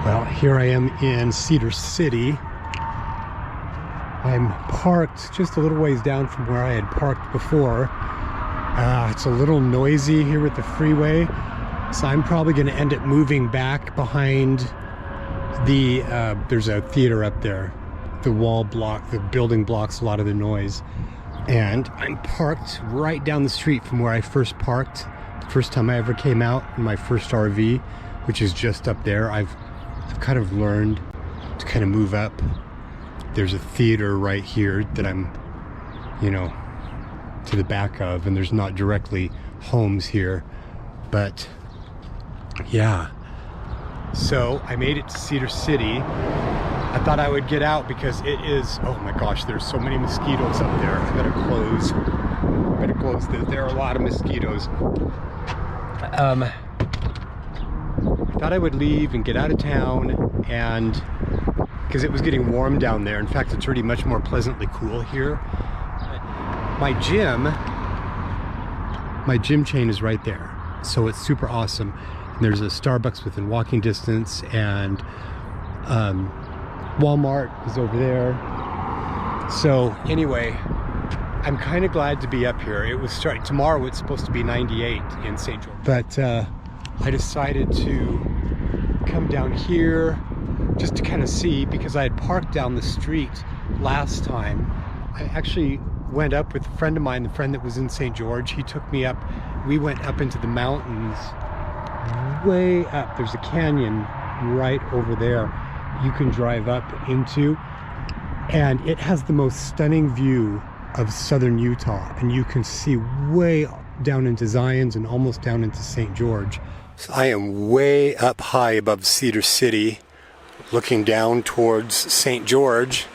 Well, here I am in Cedar City. I'm parked just a little ways down from where I had parked before. It's a little noisy here at the freeway, so I'm probably going to end up moving back behind the, there's a theater up there. The wall block, the building blocks a lot of the noise. And I'm parked right down the street from where I first parked the first time I ever came out in my first RV, which is just up there. I've kind of learned to kind of move up. There's a theater right here that I'm, you know, to the back of, and there's not directly homes here, but yeah. So I made it to Cedar City. I thought I would get out because it is, oh my gosh, there's so many mosquitoes up there. I better close this. There are a lot of mosquitoes. I thought I would leave and get out of town, and because it was getting warm down there. In fact, it's already much more pleasantly cool here. My gym chain is right there, so it's super awesome. And there's a Starbucks within walking distance, and Walmart is over there. So anyway, I'm kind of glad to be up here. It was tomorrow. It's supposed to be 98 in St. George, but I decided to come down here just to kind of see, because I had parked down the street last time. I actually went up with a friend of mine, the friend that was in St. George. He took me up. We went up into the mountains, way up. There's a canyon right over there you can drive up into, and it has the most stunning view of southern Utah, and you can see way down into Zions and almost down into St. George. So I am way up high above Cedar City, looking down towards St. George.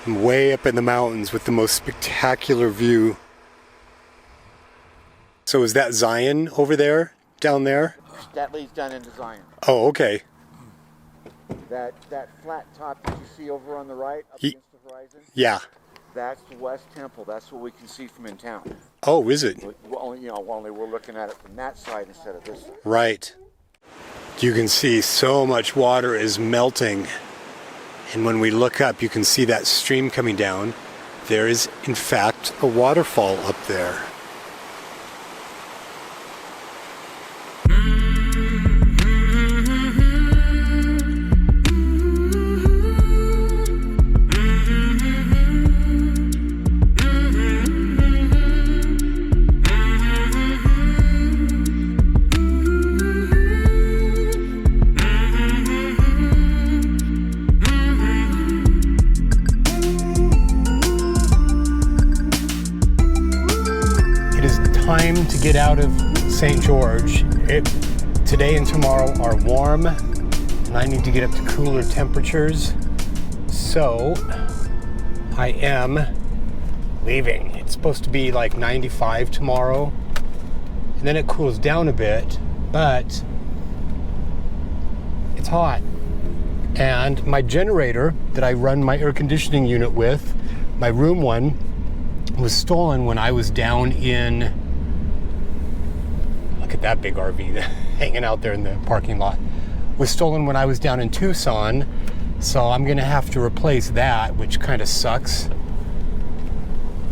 I'm way up in the mountains with the most spectacular view. So is that Zion over there, down there? That leads down into Zion. Oh, okay. That flat top that you see over on the right, up against the horizon? Yeah. That's the West Temple. That's what we can see from in town. Oh, is it? Only we're looking at it from that side instead of this side. Right. You can see so much water is melting. And when we look up, you can see that stream coming down. There is, in fact, a waterfall up there. Time to get out of St. George. Today and tomorrow are warm, and I need to get up to cooler temperatures. So I am leaving. It's supposed to be like 95 tomorrow, and then it cools down a bit, but it's hot. And my generator that I run my air conditioning unit with, my room one, was stolen when I was down in, look at that big RV hanging out there in the parking lot, was stolen when I was down in Tucson. So I'm gonna have to replace that, which kind of sucks.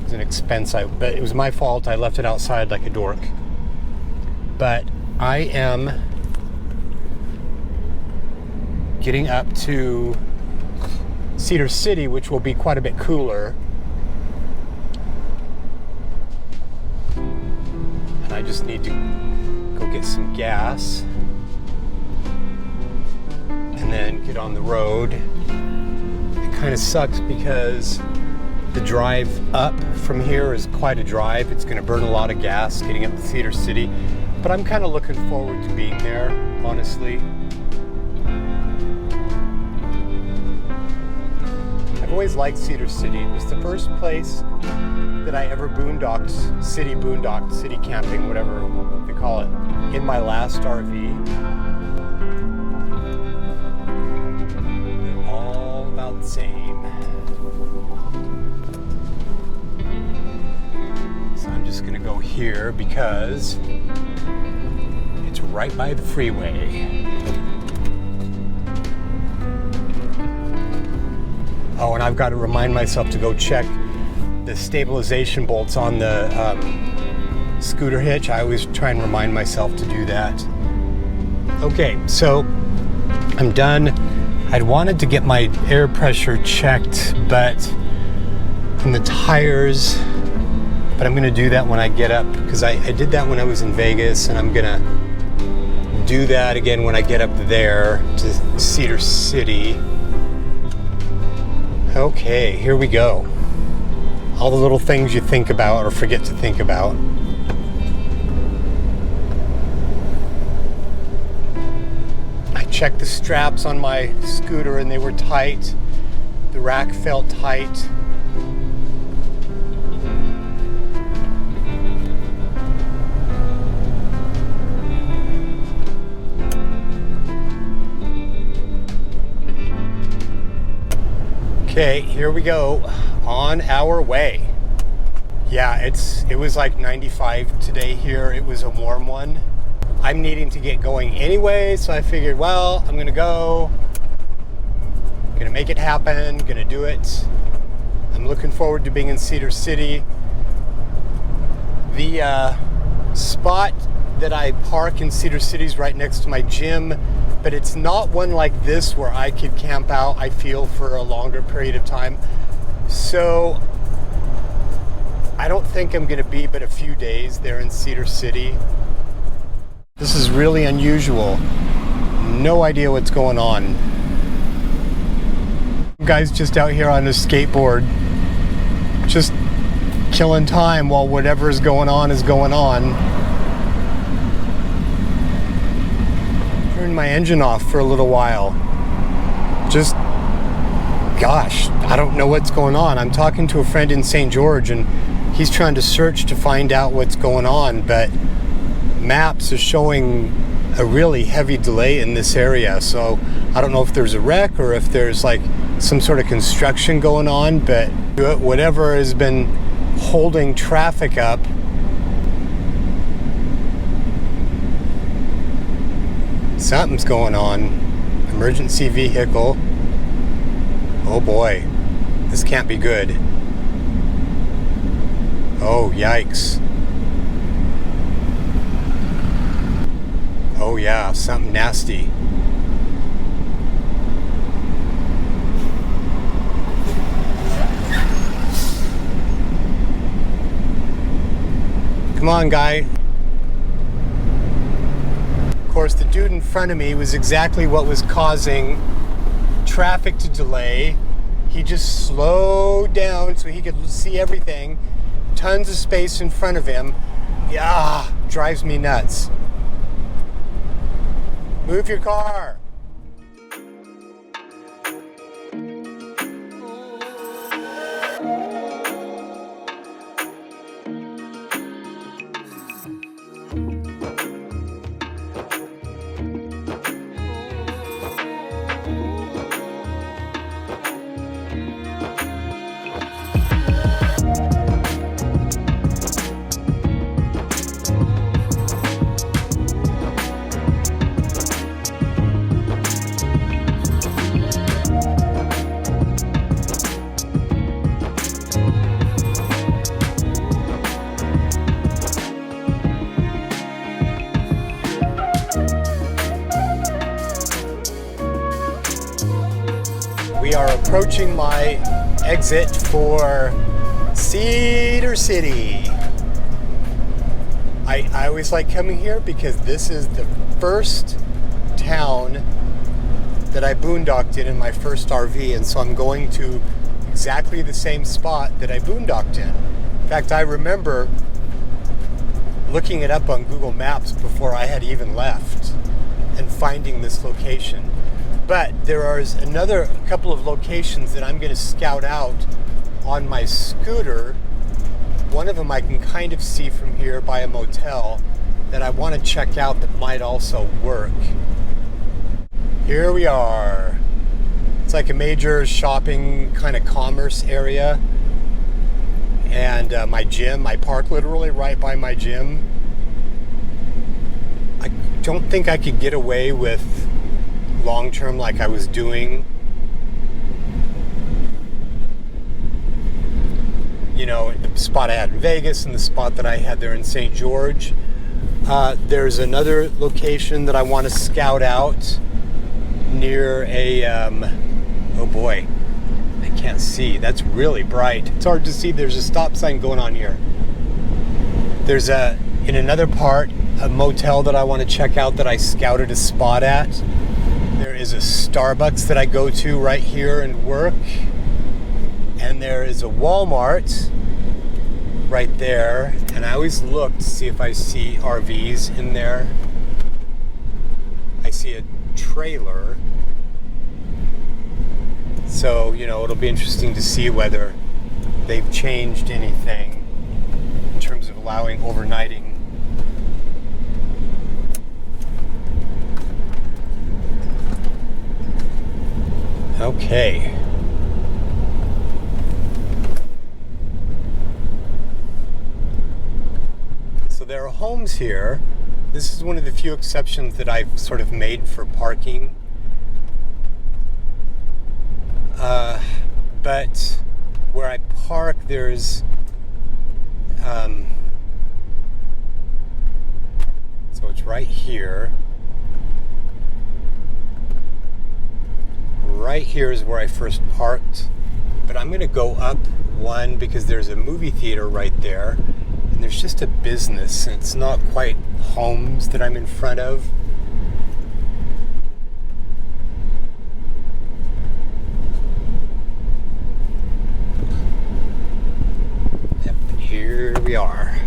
It's an expense, but it was my fault. I left it outside like a dork. But I am getting up to Cedar City, which will be quite a bit cooler. And I just need to go get some gas and then get on the road. It kind of sucks because the drive up from here is quite a drive. It's going to burn a lot of gas getting up to Cedar City, but I'm kind of looking forward to being there, honestly. I've always liked Cedar City. It was the first place that I ever boondocked, city camping, whatever they call it, in my last RV. They're all about the same. So I'm just gonna go here because it's right by the freeway. Oh, and I've got to remind myself to go check the stabilization bolts on the scooter hitch. I always try and remind myself to do that. Okay, so I'm done. I'd wanted to get my air pressure checked, but in the tires, but I'm gonna do that when I get up, because I did that when I was in Vegas, and I'm gonna do that again when I get up there to Cedar City. Okay, here we go. All the little things you think about or forget to think about. I checked the straps on my scooter and they were tight. The rack felt tight. Okay, here we go, on our way. Yeah, it was like 95 today here. It was a warm one. I'm needing to get going anyway, so I figured, well, I'm gonna go. Gonna make it happen, gonna do it. I'm looking forward to being in Cedar City. The spot that I park in Cedar City is right next to my gym, but it's not one like this where I could camp out, I feel, for a longer period of time. So I don't think I'm gonna be but a few days there in Cedar City. This is really unusual. No idea what's going on. Guy's just out here on his skateboard, just killing time while whatever is going on is going on. Turn my engine off for a little while. Just, gosh, I don't know what's going on. I'm talking to a friend in St. George and he's trying to search to find out what's going on, but maps are showing a really heavy delay in this area. So I don't know if there's a wreck or if there's like some sort of construction going on, but whatever has been holding traffic up, something's going on. Emergency vehicle. Oh boy, this can't be good. Oh, yikes. Oh yeah, something nasty. Come on, guy. Of course, the dude in front of me was exactly what was causing traffic to delay. He just slowed down so he could see everything. Tons of space in front of him. Yeah, drives me nuts. Move your car. We are approaching my exit for Cedar City. I always like coming here because this is the first town that I boondocked in my first RV, and so I'm going to exactly the same spot that I boondocked in. In fact, I remember looking it up on Google Maps before I had even left and finding this location. But there is another couple of locations that I'm going to scout out on my scooter. One of them I can kind of see from here by a motel that I want to check out that might also work. Here we are. It's like a major shopping kind of commerce area. And my gym, I park literally right by my gym. don't think I could get away with long-term like I was doing. You know, the spot I had in Vegas and the spot that I had there in St. George. There's another location that I want to scout out near a, oh boy, I can't see. That's really bright. It's hard to see. There's a stop sign going on here. There's in another part, a motel that I want to check out that I scouted a spot at. There is a Starbucks that I go to right here and work. And there is a Walmart right there. And I always look to see if I see RVs in there. I see a trailer. So, you know, it'll be interesting to see whether they've changed anything in terms of allowing overnighting. Okay. So there are homes here. This is one of the few exceptions that I've sort of made for parking. But where I park, there's so it's right here. Right here is where I first parked, but I'm gonna go up one because there's a movie theater right there, and there's just a business, and it's not quite homes that I'm in front of. Yep, and here we are.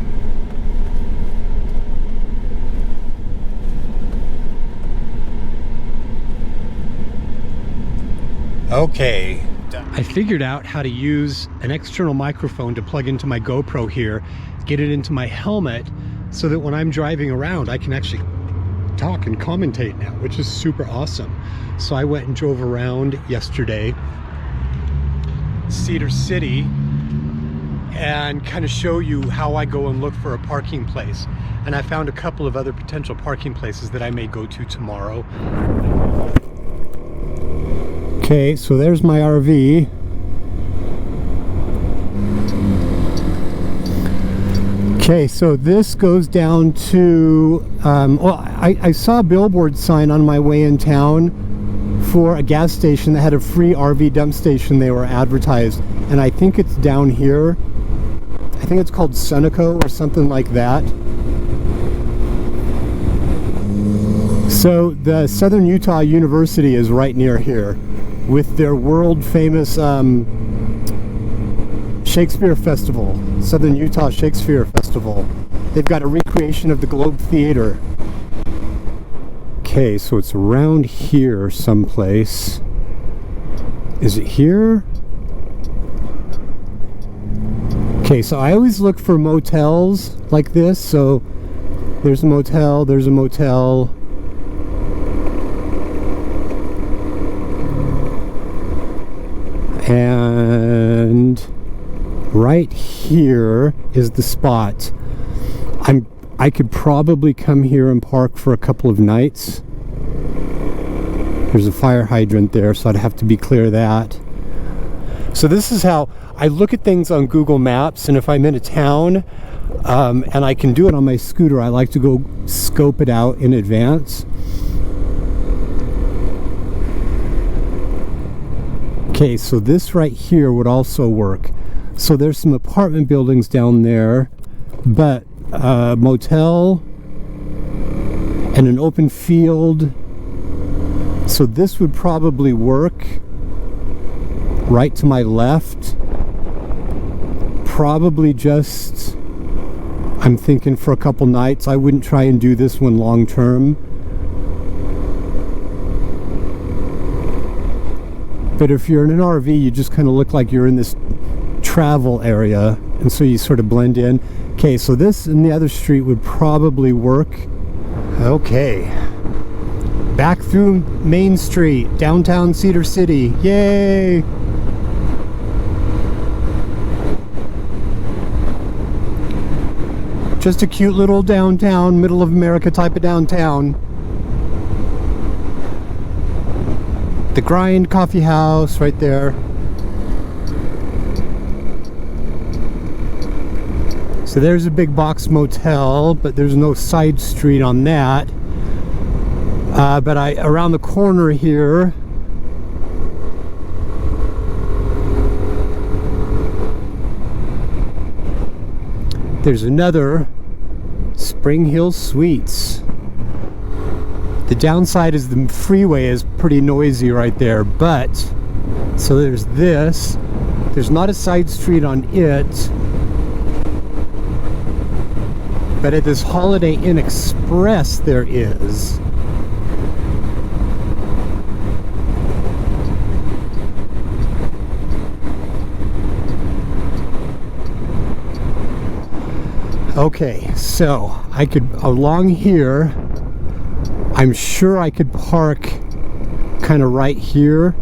Okay. I figured out how to use an external microphone to plug into my GoPro here, get it into my helmet, so that when I'm driving around, I can actually talk and commentate now, which is super awesome. So I went and drove around yesterday, Cedar City, and kind of show you how I go and look for a parking place. And I found a couple of other potential parking places that I may go to tomorrow. Okay, so there's my RV. Okay, so this goes down to, well, I saw a billboard sign on my way in town for a gas station that had a free RV dump station they were advertised. And I think it's down here. I think it's called Sunoco or something like that. So the Southern Utah University is right near here, with their world famous Shakespeare Festival, Southern Utah Shakespeare Festival. They've got a recreation of the Globe Theater. Okay, so it's around here someplace. Is it here? Okay, so I always look for motels like this. So there's a motel, there's a motel. And right here is the spot. I could probably come here and park for a couple of nights. There's a fire hydrant there, so I'd have to be clear of that. So this is how I look at things on Google Maps, and if I'm in a town and I can do it on my scooter, I like to go scope it out in advance. Okay, so this right here would also work. So there's some apartment buildings down there, but a motel and an open field. So this would probably work. Right to my left. Probably just, I'm thinking for a couple nights. I wouldn't try and do this one long term. But if you're in an RV, you just kind of look like you're in this travel area, and so you sort of blend in. Okay, so this and the other street would probably work. Okay. Back through Main Street, downtown Cedar City. Yay! Just a cute little downtown, middle of America type of downtown. The Grind Coffee House right there. So there's a big box motel, but there's no side street on that. But around the corner here, there's another Spring Hill Suites. The downside is the freeway is pretty noisy right there, but so there's this. There's not a side street on it, but at this Holiday Inn Express there is. Okay, so I could, along here, I'm sure I could park kind of right here.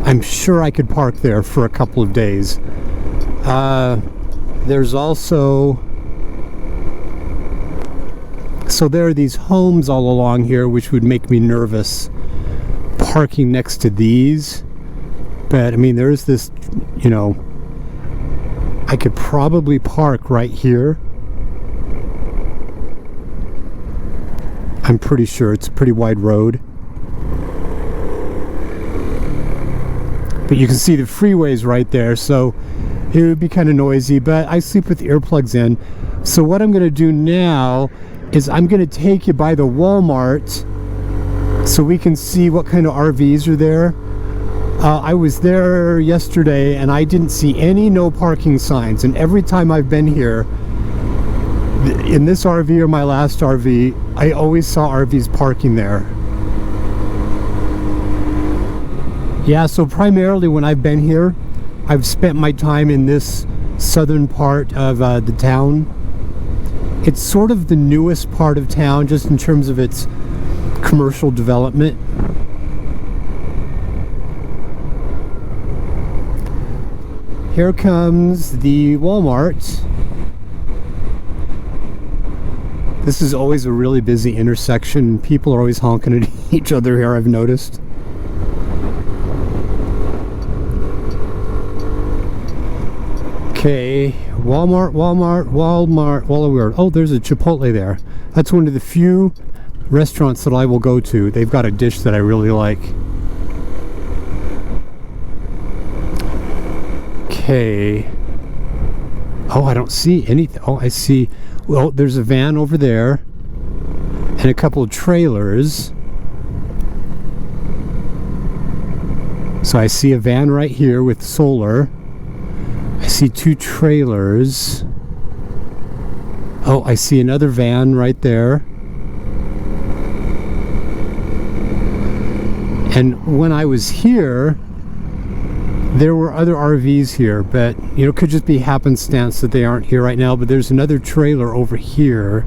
I'm sure I could park there for a couple of days. There's also, so there are these homes all along here which would make me nervous parking next to these. But I mean, there's this, you know, I could probably park right here. I'm pretty sure it's a pretty wide road. But you can see the freeways right there, so it would be kind of noisy, but I sleep with earplugs in. So what I'm going to do now is I'm going to take you by the Walmart so we can see what kind of RVs are there. I was there yesterday and I didn't see any no parking signs, and every time I've been here, in this RV or my last RV, I always saw RVs parking there. Yeah, so primarily when I've been here, I've spent my time in this southern part of the town. It's sort of the newest part of town just in terms of its commercial development. Here comes the Walmart. This is always a really busy intersection. People are always honking at each other here, I've noticed. Okay, Walmart. Oh, there's a Chipotle there. That's one of the few restaurants that I will go to. They've got a dish that I really like. Okay. Oh, I don't see anything. Oh, I see. Well, there's a van over there and a couple of trailers. So I see a van right here with solar. I see two trailers. Oh, I see another van right there. And when I was here, there were other RVs here, but you know, it could just be happenstance that they aren't here right now. But there's another trailer over here.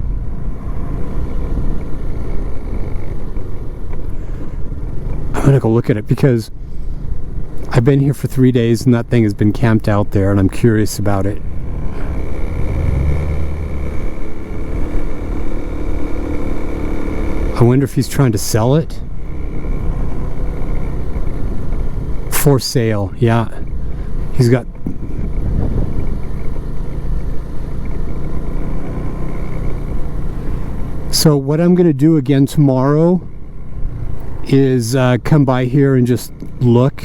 I'm gonna go look at it because I've been here for 3 days and that thing has been camped out there, and I'm curious about it. I wonder if he's trying to sell it. For sale, yeah. He's got... So what I'm going to do again tomorrow is come by here and just look.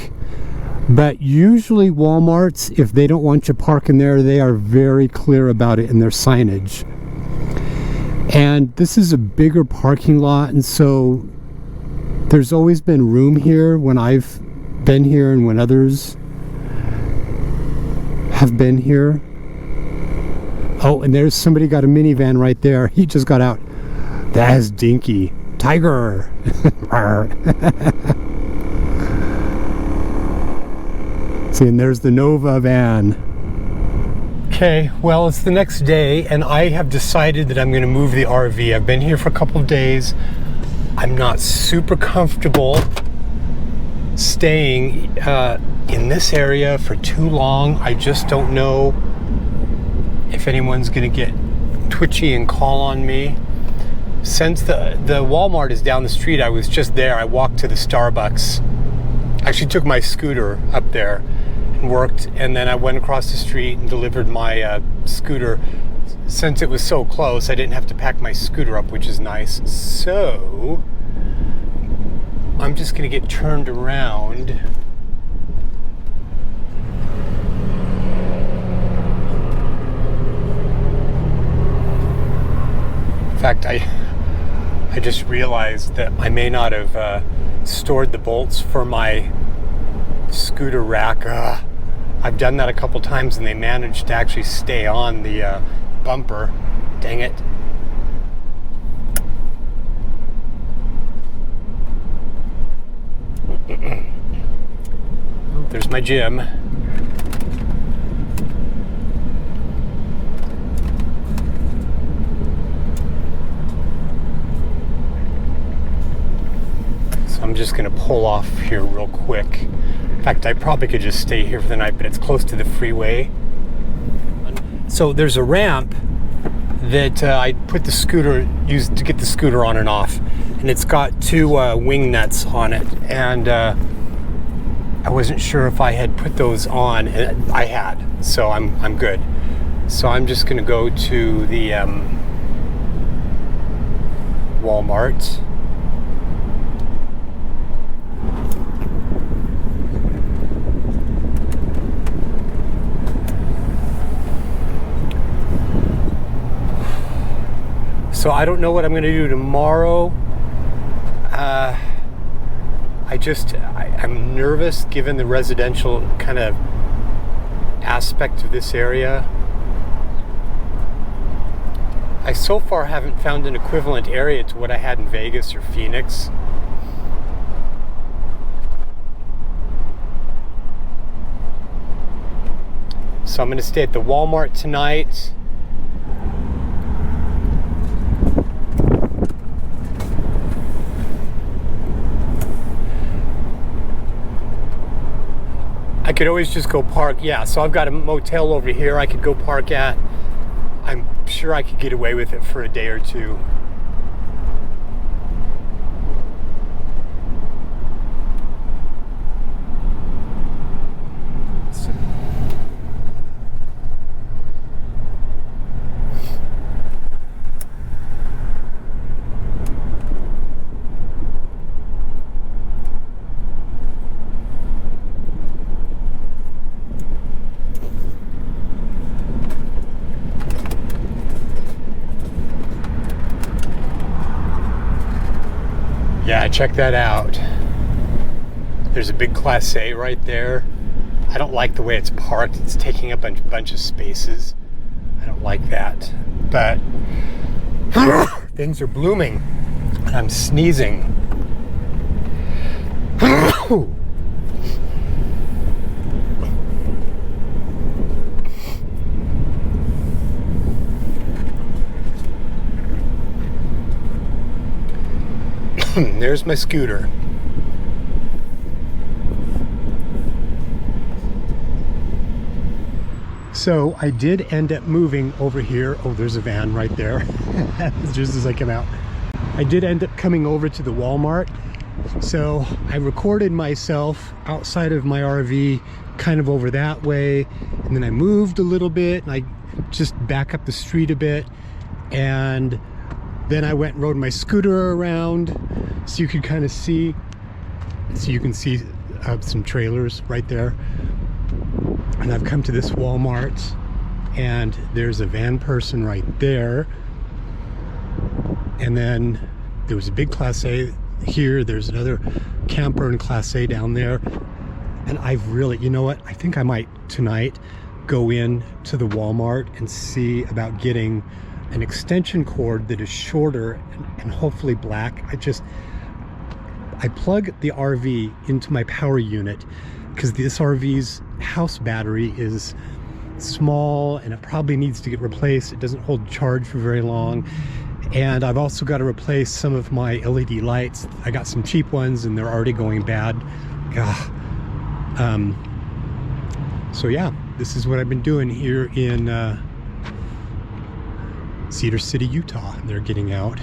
But usually Walmarts, if they don't want you parking there, they are very clear about it in their signage. And this is a bigger parking lot, and so there's always been room here when I've been here and when others have been here. Oh, and there's somebody got a minivan right there. He just got out. That is Dinky. Tiger. See, and there's the Nova van. Okay, well, it's the next day and I have decided that I'm going to move the RV. I've been here for a couple of days. I'm not super comfortable staying in this area for too long. I just don't know if anyone's gonna get twitchy and call on me. since the Walmart is down the street, I was just there. I walked to the Starbucks. Actually took my scooter up there and worked, and then I went across the street and delivered my scooter. Since it was so close, I didn't have to pack my scooter up, which is nice. So I'm just gonna get turned around. In fact, I just realized that I may not have stored the bolts for my scooter rack. I've done that a couple times and they managed to actually stay on the bumper. Dang it. Oh, there's my gym. So I'm just gonna pull off here real quick. In fact, I probably could just stay here for the night, but it's close to the freeway. So there's a ramp that I put the scooter, used to get the scooter on and off, and it's got two wing nuts on it, and I wasn't sure if I had put those on, and I had, so I'm good. So I'm just gonna go to the Walmart. So I don't know what I'm going to do tomorrow. I'm nervous given the residential kind of aspect of this area. I so far haven't found an equivalent area to what I had in Vegas or Phoenix. So I'm going to stay at the Walmart tonight. I could always just go park. Yeah, so I've got a motel over here I could go park at. I'm sure I could get away with it for a day or two. Yeah, check that out. There's a big Class A right there. I don't like the way it's parked. It's taking up a bunch of spaces. I don't like that. But things are blooming. And I'm sneezing. There's my scooter. So I did end up moving over here. Oh, there's a van right there. Just as I come out. I did end up coming over to the Walmart. So I recorded myself outside of my RV, kind of over that way. And then I moved a little bit and I just back up the street a bit. And then I went and rode my scooter around so you could kind of see, some trailers right there. And I've come to this Walmart and there's a van person right there. And then there was a big Class A here. There's another camper in Class A down there. And I've really, you know what? I think I might tonight go in to the Walmart and see about getting an extension cord that is shorter and hopefully black. I plug the RV into my power unit because this RV's house battery is small and it probably needs to get replaced. It doesn't hold charge for very long. And I've also got to replace some of my LED lights. I got some cheap ones and they're already going bad. So yeah, this is what I've been doing here in Cedar City, Utah. They're getting out.